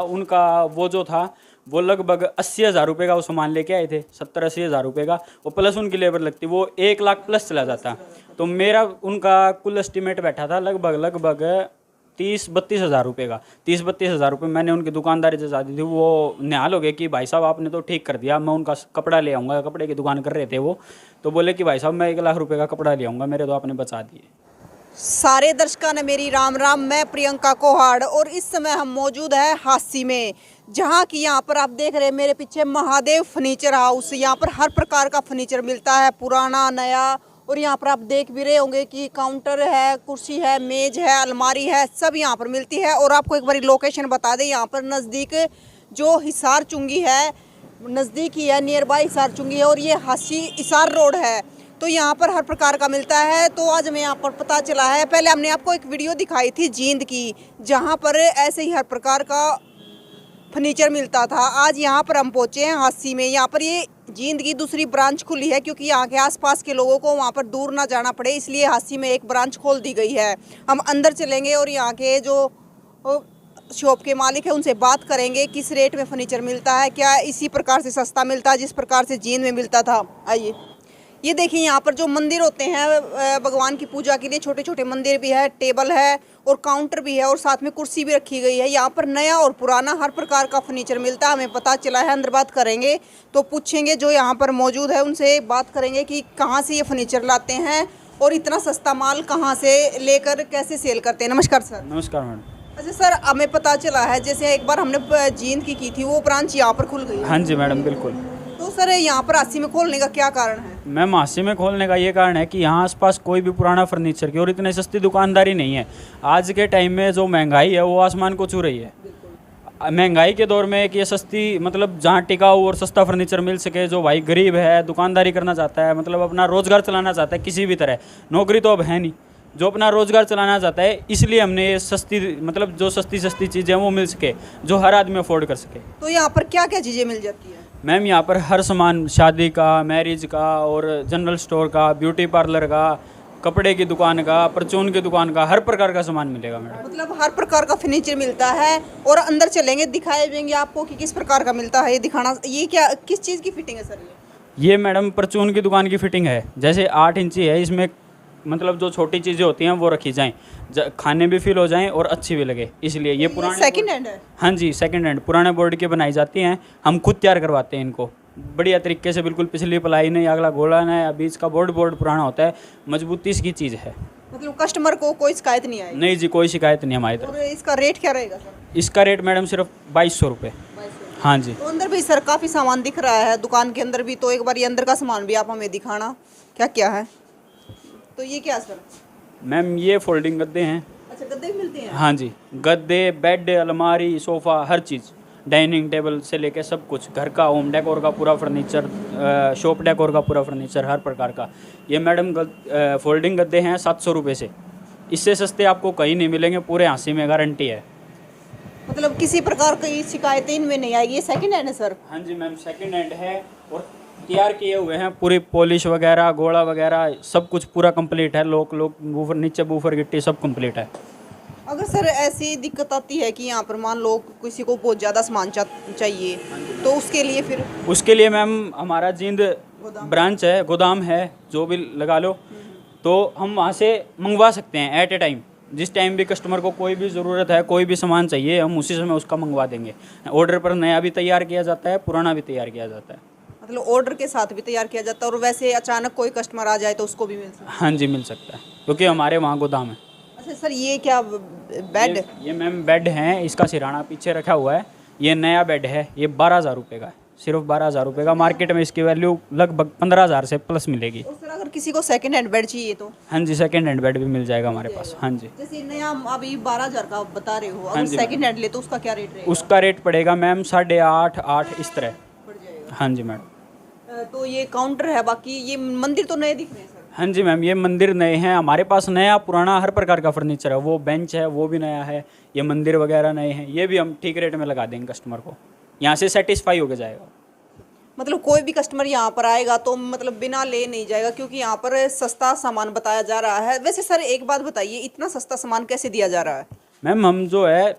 उनका वो जो था वो लगभग 80,000 रुपये का वो सामान लेके आए थे, 70-80 हज़ार रुपये का, और प्लस उनकी लेबर लगती, वो 1 लाख प्लस चला जाता। तो मेरा उनका कुल एस्टिमेट बैठा था लगभग 30-32 हज़ार रुपये का। 30-32 हज़ार रुपये मैंने उनकी दुकानदारी से दी थी। वो निहाल हो गए कि भाई साहब आपने तो ठीक कर दिया, मैं उनका कपड़ा ले आऊँगा, कपड़े की दुकान कर रहे थे वो, तो बोले कि भाई साहब मैं 1 लाख रुपये का कपड़ा ले आऊँगा, मेरे तो आपने बचा दिए। सारे दर्शकों ने मेरी राम राम। मैं प्रियंका कोहाड़ और इस समय हम मौजूद है हांसी में, जहां कि यहां पर आप देख रहे हैं मेरे पीछे महादेव फर्नीचर हाउस। यहां पर हर प्रकार का फर्नीचर मिलता है, पुराना नया। और यहां पर आप देख भी रहे होंगे कि काउंटर है, कुर्सी है, मेज है, अलमारी है, सब यहां पर मिलती है। और आपको एक बारी लोकेशन बता दें, यहाँ पर नज़दीक जो हिसार चुंगी है, नज़दीक ही है, नियर बाय हिसार चुंगी है, और ये हांसी हिसार रोड है। तो यहाँ पर हर प्रकार का मिलता है। तो आज हमें यहाँ पर पता चला है, पहले हमने आपको एक वीडियो दिखाई थी जींद की, जहाँ पर ऐसे ही हर प्रकार का फर्नीचर मिलता था। आज यहाँ पर हम पहुँचे हैं हांसी में। यहाँ पर ये जींद की दूसरी ब्रांच खुली है, क्योंकि यहाँ के आसपास के लोगों को वहाँ पर दूर ना जाना पड़े, इसलिए हांसी में एक ब्रांच खोल दी गई है। हम अंदर चलेंगे और यहाँ के जो शॉप के मालिक है उनसे बात करेंगे, किस रेट में फर्नीचर मिलता है, क्या इसी प्रकार से सस्ता मिलता है जिस प्रकार से जींद में मिलता था। आइए, ये देखिए यहाँ पर जो मंदिर होते हैं भगवान की पूजा के लिए, छोटे छोटे मंदिर भी है, टेबल है और काउंटर भी है, और साथ में कुर्सी भी रखी गई है। यहाँ पर नया और पुराना हर प्रकार का फर्नीचर मिलता है, हमें पता चला है। अंदर बात करेंगे तो पूछेंगे जो यहाँ पर मौजूद है उनसे, बात करेंगे कि कहाँ से ये फर्नीचर लाते हैं और इतना सस्ता माल कहाँ से लेकर कैसे सेल करते हैं। नमस्कार सर। नमस्कार मैडम। अच्छा सर, हमें पता चला है जैसे एक बार हमने जींद की थी, वो ब्रांच यहाँ पर खुल गई। हाँ जी मैडम, बिल्कुल। तो सर यहाँ पर हांसी में खोलने का क्या कारण है? मैम, हांसी में खोलने का ये कारण है कि यहाँ आसपास कोई भी पुराना फर्नीचर की और इतनी सस्ती दुकानदारी नहीं है। आज के टाइम में जो महंगाई है वो आसमान को छू रही है। महंगाई के दौर में एक ये सस्ती, मतलब जहाँ टिकाऊ और सस्ता फर्नीचर मिल सके, जो भाई गरीब है, दुकानदारी करना चाहता है, मतलब अपना रोज़गार चलाना चाहता है किसी भी तरह, नौकरी तो अब है नहीं, जो अपना रोज़गार चलाना चाहता है, इसलिए हमने ये सस्ती, मतलब जो सस्ती सस्ती चीज़ें वो मिल सके, जो हर आदमी अफोर्ड कर सके। तो यहाँ पर क्या क्या चीज़ें मिल जाती है? मैम, यहाँ पर हर सामान, शादी का, मैरिज का और जनरल स्टोर का, ब्यूटी पार्लर का, कपड़े की दुकान का, परचून की दुकान का, हर प्रकार का सामान मिलेगा मैडम। मतलब हर प्रकार का फर्नीचर मिलता है। और अंदर चलेंगे, दिखाए देंगे आपको कि किस प्रकार का मिलता है। ये दिखाना, ये क्या, किस चीज़ की फिटिंग है सर? ये मैडम परचून की दुकान की फिटिंग है। जैसे 8 इंची है, इसमें मतलब जो छोटी चीज़ें होती हैं वो रखी जाएं, खाने भी फील हो जाएं और अच्छी भी लगे, इसलिए ये पुराने सेकंड हैंड है? हाँ जी, सेकंड हैंड पुराने बोर्ड की बनाई जाती हैं। हम खुद तैयार करवाते हैं इनको बढ़िया तरीके से, बिल्कुल पिछली पलाई नहीं, अगला गोला नहीं, बीच का बोर्ड पुराना होता है, मजबूती इसकी चीज़ है। मतलब कस्टमर को कोई शिकायत नहीं आई? नहीं जी, कोई शिकायत नहीं हमारी तरफ। और इसका रेट क्या रहेगा सर? इसका रेट मैडम सिर्फ 2200 रुपये। हाँ जी। तो अंदर भी सर काफ़ी सामान दिख रहा है दुकान के अंदर भी, तो एक बार ये अंदर का सामान भी आप हमें दिखाना, क्या क्या है। तो ये क्या सर? मैम, ये फोल्डिंग गद्दे हैं। अच्छा, गद्दे भी मिलते हैं? हाँ जी, गद्दे, बेड, अलमारी, सोफ़ा, हर चीज़, डाइनिंग टेबल से लेके सब कुछ, घर का होम डेकोर का पूरा फर्नीचर, शॉप डेकोर का पूरा फर्नीचर, हर प्रकार का। ये मैडम फोल्डिंग गद्दे हैं 700 रुपये से, इससे सस्ते आपको कहीं नहीं मिलेंगे, पूरे हांसी में गारंटी है। मतलब किसी प्रकार की शिकायतें इनमें नहीं आएगी। ये सेकंड हैंड है सर? हाँ जी मैम, सेकंड हैंड है और तैयार किए हुए हैं, पूरी पॉलिश वगैरह, गोला वगैरह सब कुछ पूरा कंप्लीट है। लोक बूफर, नीचे बूफर गिट्टी सब कंप्लीट है। अगर सर ऐसी दिक्कत आती है कि यहाँ पर मान लो किसी को बहुत ज़्यादा सामान चाहिए, तो उसके लिए फिर? उसके लिए मैम हमारा जींद ब्रांच है, गोदाम है, जो भी लगा लो, तो हम वहाँ से मंगवा सकते हैं एट ए टाइम। जिस टाइम भी कस्टमर को कोई भी ज़रूरत है, कोई भी सामान चाहिए, हम उसी समय उसका मंगवा देंगे। ऑर्डर पर नया भी तैयार किया जाता है, पुराना भी तैयार किया जाता है। मतलब ऑर्डर के साथ भी तैयार किया जाता है, और वैसे अचानक कोई कस्टमर आ जाए तो उसको भी मिल सकता है? हाँ जी, मिल सकता है, क्योंकि हमारे वहाँ गोदाम है। अच्छा सर, ये क्या बेड? ये मैम बेड है, इसका सिराना पीछे रखा हुआ है। ये नया बेड है, ये 12,000 रुपये का है, सिर्फ 12,000 रुपये का। मार्केट में इसकी वैल्यू लगभग 15,000 से प्लस मिलेगी। तो सर अगर किसी को सेकंड हैंड बेड चाहिए तो? हाँ जी, सेकंड हैंड बेड भी मिल जाएगा हमारे पास। हाँ जी। जैसे नया अभी 12,000 का बता रहे हो, अगर सेकंड हैंड ले तो उसका क्या रेट रहेगा? उसका रेट पड़ेगा मैम 8.5, 8 इस तरह पड़ जाएगा। हाँ जी मैडम। तो ये काउंटर है, बाकी ये मंदिर तो नए दिख रहे हैं सर? हाँ जी मैम, ये मंदिर नए हैं हमारे पास, नया पुराना हर प्रकार का फर्नीचर है। वो बेंच है, वो भी नया है, ये मंदिर वगैरह नए हैं, ये भी हम ठीक रेट में लगा देंगे कस्टमर को, यहाँ से सेटिस्फाई होकर जाएगा। मतलब कोई भी कस्टमर यहाँ पर आएगा तो मतलब बिना ले नहीं जाएगा, क्योंकि यहाँ पर सस्ता सामान बताया जा रहा है। वैसे सर एक बात बताइए, इतना सस्ता सामान कैसे दिया जा रहा है? मैम, हम जो है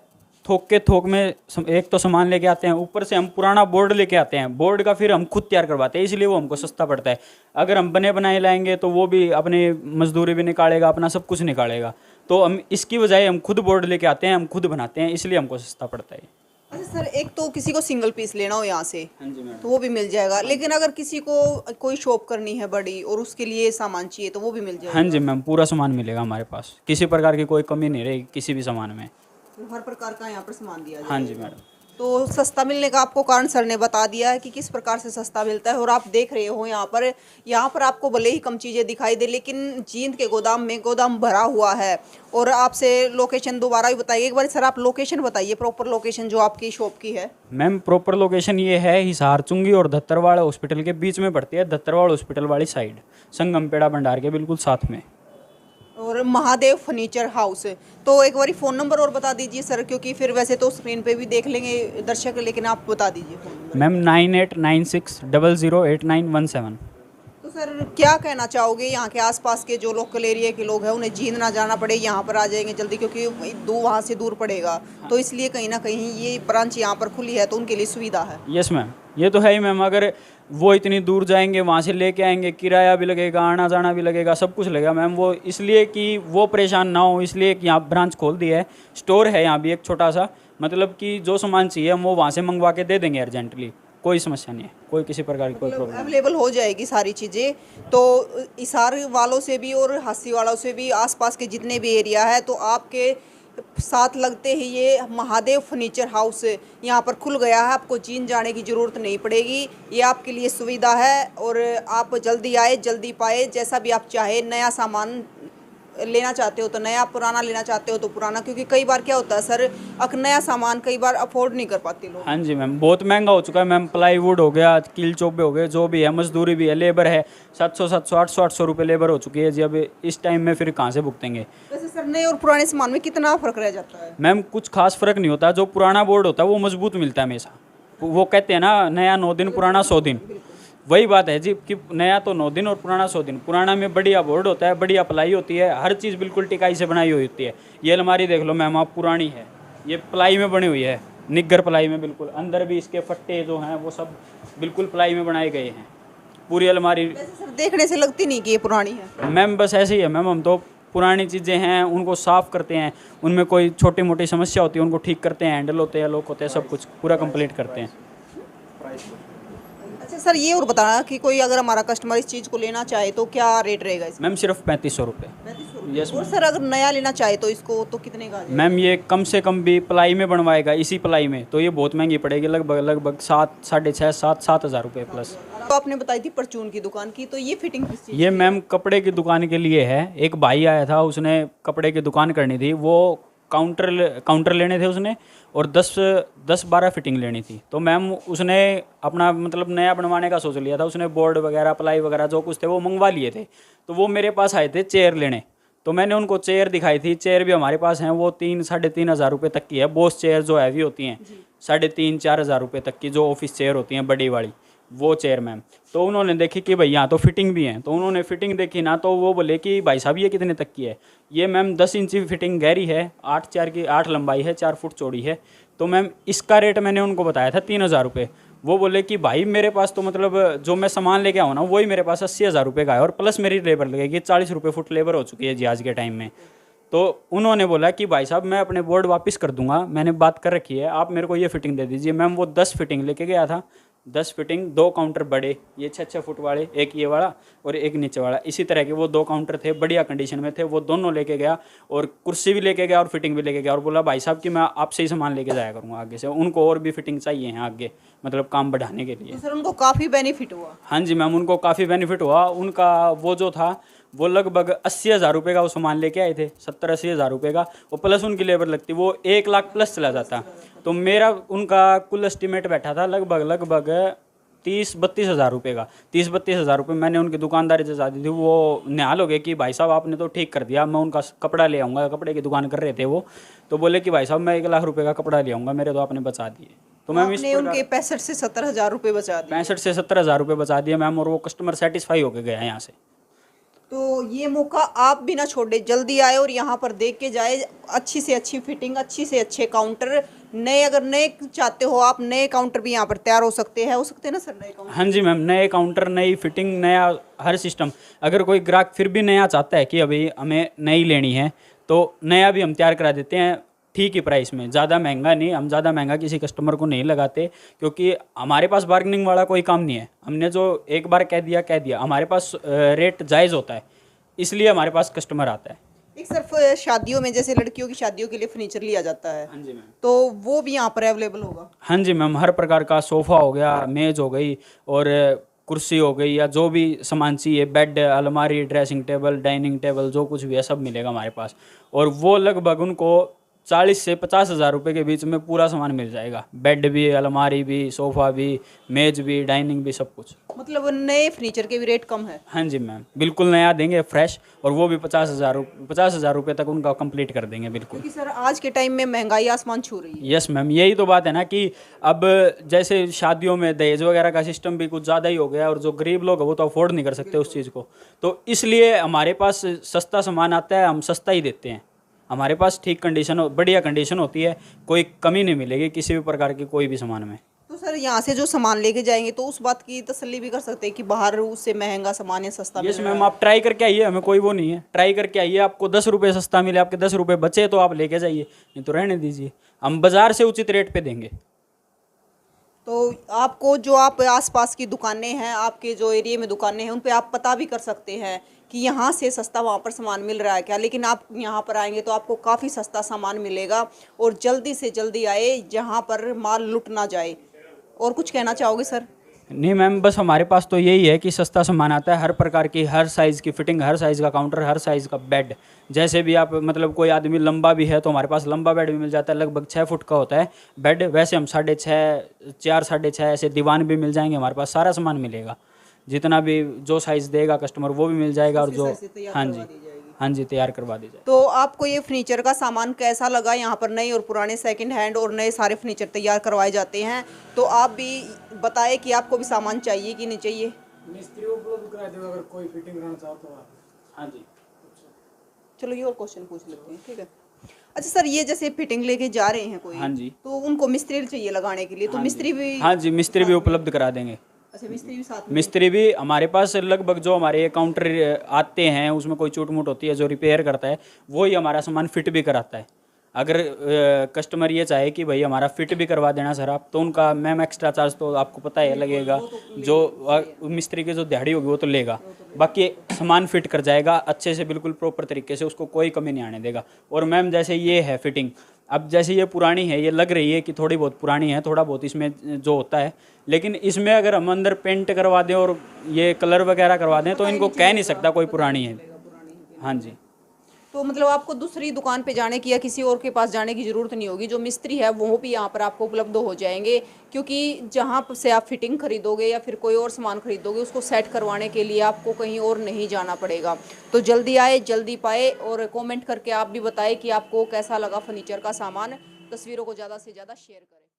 थोक में एक तो सामान लेके आते हैं, ऊपर से हम पुराना बोर्ड लेके आते हैं, बोर्ड का फिर हम खुद तैयार करवाते हैं, इसलिए वो हमको सस्ता पड़ता है। अगर हम बने बनाए लाएंगे तो वो भी अपनी मजदूरी भी निकालेगा, अपना सब कुछ निकालेगा। तो हम इसकी बजाय हम खुद बोर्ड लेके आते हैं, हम खुद बनाते हैं, इसलिए हमको सस्ता पड़ता है। अच्छा सर, एक तो किसी को सिंगल पीस लेना हो यहाँ से हाँ जी मैडम। तो वो भी मिल जाएगा, लेकिन अगर किसी को कोई शॉप करनी है बड़ी और उसके लिए सामान चाहिए तो वो भी मिल जाएगा? हाँ जी मैम, पूरा सामान मिलेगा हमारे पास, किसी प्रकार की कोई कमी नहीं रहेगी किसी भी सामान में। हर प्रकार का यहाँ पर सामान दिया हाँ जाएगा। जी मैडम। तो सस्ता मिलने का आपको कारण सर ने बता दिया है कि किस प्रकार से सस्ता मिलता है। और आप देख रहे हो यहाँ पर आपको भले ही कम चीज़ें दिखाई दे, लेकिन जींद के गोदाम में गोदाम भरा हुआ है। और आपसे लोकेशन दोबारा भी बताइए एक बार सर, आप लोकेशन बताइए, प्रॉपर लोकेशन जो आपकी शॉप की है। मैम प्रॉपर लोकेशन ये है हिसार चुंगी और धत्तरवाड़ हॉस्पिटल के बीच में पड़ती है, धत्तरवाड़ हॉस्पिटल वाली साइड, संगम पेड़ा भंडार के बिल्कुल साथ में। और महादेव फर्नीचर हाउस। तो एक बार फोन नंबर और बता दीजिए सर, क्योंकि फिर वैसे तो स्क्रीन पे भी देख लेंगे दर्शक, लेकिन आप बता दीजिए फोन नंबर। मैम 9896008917। तो सर क्या कहना चाहोगे, यहाँ के आसपास के जो लोकल एरिया के लोग हैं उन्हें जींद ना जाना पड़े, यहाँ पर आ जाएंगे जल्दी, क्योंकि वहाँ से दूर पड़ेगा, तो इसलिए कहीं ना कहीं ये ब्रांच यहाँ पर खुली है तो उनके लिए सुविधा है। यस मैम, ये तो है ही मैम। अगर वो इतनी दूर जाएंगे, वहाँ से लेके आएंगे, किराया भी लगेगा, आना जाना भी लगेगा, सब कुछ लगेगा मैम। वो इसलिए कि वो परेशान ना हो, इसलिए कि यहाँ ब्रांच खोल दी है, स्टोर है यहाँ भी एक छोटा सा, मतलब कि जो सामान चाहिए हम वो वहाँ से मंगवा के दे देंगे अर्जेंटली, कोई समस्या नहीं है, कोई किसी प्रकार की कोई प्रॉब्लम। अवेलेबल हो जाएगी सारी चीज़ें। तो इसार वालों से भी और हासी वालों से भी, आसपास के जितने भी एरिया है, तो आपके साथ लगते ही ये महादेव फर्नीचर हाउस यहाँ पर खुल गया है। आपको चीन जाने की ज़रूरत नहीं पड़ेगी, ये आपके लिए सुविधा है। और आप जल्दी आए जल्दी पाए, जैसा भी आप चाहे, नया सामान लेना चाहते हो तो नया, पुराना लेना चाहते हो तो पुराना, क्योंकि कई बार क्या होता है सर, नया सामान कई बार अफोर्ड नहीं कर पाते लोग। हाँ जी मैम, बहुत महंगा हो चुका है मैम। प्लाईवुड हो गया, कील चौबे हो गए, जो भी है, मजदूरी भी है, लेबर है, 700 800 रुपये लेबर हो चुकी है जी। अब इस टाइम में फिर कहाँ से भुगतेंगे? वैसे सर नए और पुराने सामान में कितना फ़र्क रह जाता है? मैम कुछ खास फर्क नहीं होता। जो पुराना बोर्ड होता है वो मजबूत मिलता है हमेशा। वो कहते हैं ना, नया 9 दिन पुराना 100 दिन, वही बात है जी कि नया तो 9 दिन और पुराना 100 दिन। पुराना में बढ़िया बोर्ड होता है, बढ़िया प्लाई होती है, हर चीज़ बिल्कुल टिकाई से बनाई हुई होती है। ये अलमारी देख लो मैम आप, पुरानी है, ये प्लाई में बनी हुई है, निग्गर प्लाई में बिल्कुल। अंदर भी इसके फट्टे जो हैं वो सब बिल्कुल प्लाई में बनाए गए हैं, पूरी अलमारी। वैसे सर देखने से लगती नहीं कि ये पुरानी है मैम, बस ऐसे ही है मैम। हम तो पुरानी चीज़ें हैं उनको साफ़ करते हैं, उनमें कोई छोटी मोटी समस्या होती है उनको ठीक करते हैं, हैंडल होते हैं, लॉक होते हैं, सब कुछ पूरा कंप्लीट करते हैं। अच्छा सर, ये और बताना कि कोई अगर हमारा कस्टमर इस चीज़ को लेना चाहे तो क्या रेट रहेगा इसका? मैम सिर्फ 3500 रुपये। यस और सर अगर नया लेना चाहे तो इसको तो कितने का आ जाएगा? मैम ये कम से कम भी प्लाई में बनवाएगा, इसी प्लाई में, तो ये बहुत महंगी पड़ेगी, लगभग 7 6.5 7 हज़ार रुपये प्लस। तो आपने बताई थी परचून की दुकान की, तो ये फिटिंग किस चीज़? ये मैम कपड़े की दुकान के लिए है। एक भाई आया था, उसने कपड़े की दुकान करनी थी, वो काउंटर लेने थे उसने, और 10-12 फिटिंग लेनी थी। तो मैम उसने अपना मतलब नया बनवाने का सोच लिया था, उसने बोर्ड वगैरह प्लाई वगैरह जो कुछ थे वो मंगवा लिए थे। तो वो मेरे पास आए थे चेयर लेने, तो मैंने उनको चेयर दिखाई थी। चेयर भी हमारे पास हैं, वो 3-3.5 हज़ार रुपये तक की है। बॉस चेयर जो हैवी होती हैं 3.5-4 हज़ार रुपये तक की, जो ऑफिस चेयर होती हैं बड़ी वाली, वो चेयर मैम। तो उन्होंने देखी कि भाई यहाँ तो फिटिंग भी है, तो उन्होंने फिटिंग देखी ना, तो वो बोले कि भाई साहब ये कितने तक की है? ये मैम 10 इंच की फिटिंग गहरी है, 8 लंबाई है, 4 फुट चौड़ी है। तो मैम इसका रेट मैंने उनको बताया था 3 हज़ार रुपये। वो बोले कि भाई मेरे पास तो मतलब जो मैं सामान लेके आऊँ ना, वही मेरे पास 80 हज़ार रुपये का है, और प्लस मेरी लेबर लगेगी, 40 रुपये फुट लेबर हो चुकी है जी आज के टाइम में। तो उन्होंने बोला कि भाई साहब मैं अपने बोर्ड वापस कर दूंगा, मैंने बात कर रखी है, आप मेरे को ये फिटिंग दे दीजिए। मैम वो 10 फिटिंग लेके गया था, 10 फिटिंग, 2 काउंटर बड़े, ये 6-6 फुट वाले, एक ये वाला और एक नीचे वाला, इसी तरह के वो 2 काउंटर थे, बढ़िया कंडीशन में थे, वो दोनों लेके गया, और कुर्सी भी लेके गया और फिटिंग भी लेके गया, और बोला भाई साहब कि मैं आपसे ही सामान लेके जाया करूँगा आगे से। उनको और भी फिटिंग चाहिए हैं आगे, मतलब काम बढ़ाने के लिए। तो सर उनको काफ़ी बेनिफिट हुआ? हाँ जी मैम, उनको काफ़ी बेनिफिट हुआ। उनका वो जो था वो लगभग 80 हज़ार रुपये का वो सामान लेके आए थे, 70-80 हज़ार रुपये का, और प्लस उनकी लेबर लगती, वो 1 लाख प्लस चला जाता। तो मेरा उनका कुल एस्टिमेट बैठा था लगभग 30-32 हज़ार रुपये का। 30-32 हज़ार रुपये मैंने उनकी दुकानदारी जजा दी थी। वो निहाल हो गए कि भाई साहब आपने तो ठीक कर दिया, मैं उनका कपड़ा ले आऊँगा, कपड़े की दुकान कर रहे थे वो, तो बोले कि भाई साहब मैं 1 लाख रुपये का कपड़ा ले आऊँगा, मेरे तो आपने बचा दिए। तो मैम आपने उनके 65 से 70 हज़ार रुपये बचा दिए? 65 से 70 हज़ार रुपये बचा दिए मैम, और वो कस्टमर सेटिस्फाई होकर गया यहाँ से। तो ये मौका आप भी ना छोड़े, जल्दी आए और यहाँ पर देख के जाए। अच्छी से अच्छी फिटिंग, अच्छी से अच्छे काउंटर, नए अगर नए चाहते हो आप, नए काउंटर भी यहाँ पर तैयार हो सकते हैं ना सर, नए काउंटर? हाँ जी मैम, नए काउंटर, नई फिटिंग, नया हर सिस्टम। अगर कोई ग्राहक फिर भी नया चाहता है कि अभी हमें नई लेनी है तो नया भी हम तैयार करा देते हैं, ठीक ही प्राइस में, ज़्यादा महंगा नहीं। हम ज़्यादा महंगा किसी कस्टमर को नहीं लगाते, क्योंकि हमारे पास बार्गेनिंग वाला कोई काम नहीं है। हमने जो एक बार कह दिया, हमारे पास रेट जायज़ होता है, इसलिए हमारे पास कस्टमर आता है। एक सिर्फ शादियों में, जैसे लड़कियों की शादियों के लिए फर्नीचर लिया जाता है, हाँ जी मैम। तो वो भी यहाँ पर अवेलेबल होगा? हाँ जी मैम, हर प्रकार का सोफ़ा हो गया, मेज़ हो गई और कुर्सी हो गई, या जो भी सामान चाहिए, बेड, अलमारी, ड्रेसिंग टेबल, डाइनिंग टेबल, जो कुछ भी है सब मिलेगा हमारे पास। और वो लगभग उनको 40 से 50 हज़ार रुपये के बीच में पूरा सामान मिल जाएगा। बेड भी, अलमारी भी, सोफ़ा भी, मेज़ भी, डाइनिंग भी, सब कुछ। मतलब नए फर्नीचर के भी रेट कम है? हाँ जी मैम, बिल्कुल नया देंगे, फ्रेश, और वो भी 50 हज़ार रुपये तक उनका कंप्लीट कर देंगे बिल्कुल। क्योंकि सर आज के टाइम में महंगाई आसमान छू रही है। यस मैम, यही तो बात है ना कि अब जैसे शादियों में दहेज वगैरह का सिस्टम भी कुछ ज़्यादा ही हो गया, और जो गरीब लोग हैं वो तो अफोर्ड नहीं कर सकते उस चीज़ को, तो इसलिए हमारे पास सस्ता सामान आता है, हम सस्ता ही देते हैं। हमारे पास ठीक कंडीशन, बढ़िया कंडीशन होती है, कोई कमी नहीं मिलेगी किसी भी प्रकार की कोई भी सामान में। तो सर यहाँ से जो सामान लेके जाएंगे तो उस बात की तसल्ली भी कर सकते हैं कि बाहर उससे महंगा सामान या सस्ता यस मिल रहा मैम, आप ट्राई करके आइए, हमें कोई वो नहीं है, ट्राई करके आइए। आपको 10 रुपये सस्ता मिले, आपके 10 रुपये बचे तो आप लेके जाइए, नहीं तो रहने दीजिए, हम बाज़ार से उचित रेट पे देंगे। तो आपको जो आप आसपास की दुकानें हैं, आपके जो एरिया में दुकानें हैं, उन पे आप पता भी कर सकते हैं कि यहाँ से सस्ता वहाँ पर सामान मिल रहा है क्या। लेकिन आप यहाँ पर आएंगे तो आपको काफ़ी सस्ता सामान मिलेगा, और जल्दी से जल्दी आए, जहाँ पर माल लुट ना जाए। और कुछ कहना चाहोगे सर? नहीं मैम, बस हमारे पास तो यही है कि सस्ता सामान आता है, हर प्रकार की, हर साइज़ की फिटिंग, हर साइज़ का काउंटर, हर साइज़ का बेड। जैसे भी आप, मतलब कोई आदमी लंबा भी है तो हमारे पास लंबा बेड भी मिल जाता है, लगभग 6 फुट का होता है बेड। वैसे हम 6.5, 4, 6.5 ऐसे दीवान भी मिल जाएंगे, हमारे पास सारा सामान मिलेगा, जितना भी जो साइज़ देगा कस्टमर वो भी मिल जाएगा। और जो, हाँ जी, हाँ जी, तैयार करवा दी जाए। तो आपको ये फर्नीचर का सामान कैसा लगा? यहाँ पर नए और पुराने, सेकंड हैंड और नए सारे फर्नीचर तैयार करवाए जाते हैं, तो आप भी बताएं कि आपको भी सामान चाहिए कि नहीं चाहिए। मिस्त्री उपलब्ध करा देगा अगर कोई फिटिंग कराना चाहता हो। हाँ जी, चलो ये और क्वेश्चन पूछ लेते हैं, ठीक है? अच्छा सर, ये जैसे फिटिंग लेके जा रहे हैं कोई, हाँ जी, तो उनको मिस्त्री चाहिए लगाने के लिए, तो मिस्त्री भी? हाँ जी, मिस्त्री भी उपलब्ध करा देंगे। अच्छा, मिस्त्री भी साथ में? मिस्त्री भी हमारे पास लगभग, जो हमारे काउंटर आते हैं उसमें कोई चूट मूट होती है, जो रिपेयर करता है वही हमारा सामान फिट भी कराता है। अगर कस्टमर ये चाहे कि भाई हमारा फिट भी करवा देना सर आप, तो उनका मैम एक्स्ट्रा चार्ज तो आपको पता है लगेगा, जो मिस्त्री की जो दिहाड़ी होगी वो तो लेगा, बाकी सामान फिट कर जाएगा अच्छे से, बिल्कुल प्रॉपर तरीके से, उसको कोई कमी नहीं आने देगा। और मैम जैसे ये है फिटिंग, अब जैसे ये पुरानी है, ये लग रही है कि थोड़ी बहुत पुरानी है, थोड़ा बहुत इसमें जो होता है, लेकिन इसमें अगर हम अंदर पेंट करवा दें और ये कलर वगैरह करवा दें तो इनको कह नहीं सकता कोई पुरानी है। हाँ जी, तो मतलब आपको दूसरी दुकान पे जाने की या किसी और के पास जाने की ज़रूरत नहीं होगी, जो मिस्त्री है वो भी यहाँ पर आपको उपलब्ध हो जाएंगे। क्योंकि जहाँ से आप फिटिंग खरीदोगे या फिर कोई और सामान खरीदोगे, उसको सेट करवाने के लिए आपको कहीं और नहीं जाना पड़ेगा। तो जल्दी आए, जल्दी पाए, और कमेंट करके आप भी बताएं कि आपको कैसा लगा फर्नीचर का सामान। तस्वीरों को ज़्यादा से ज़्यादा शेयर करें।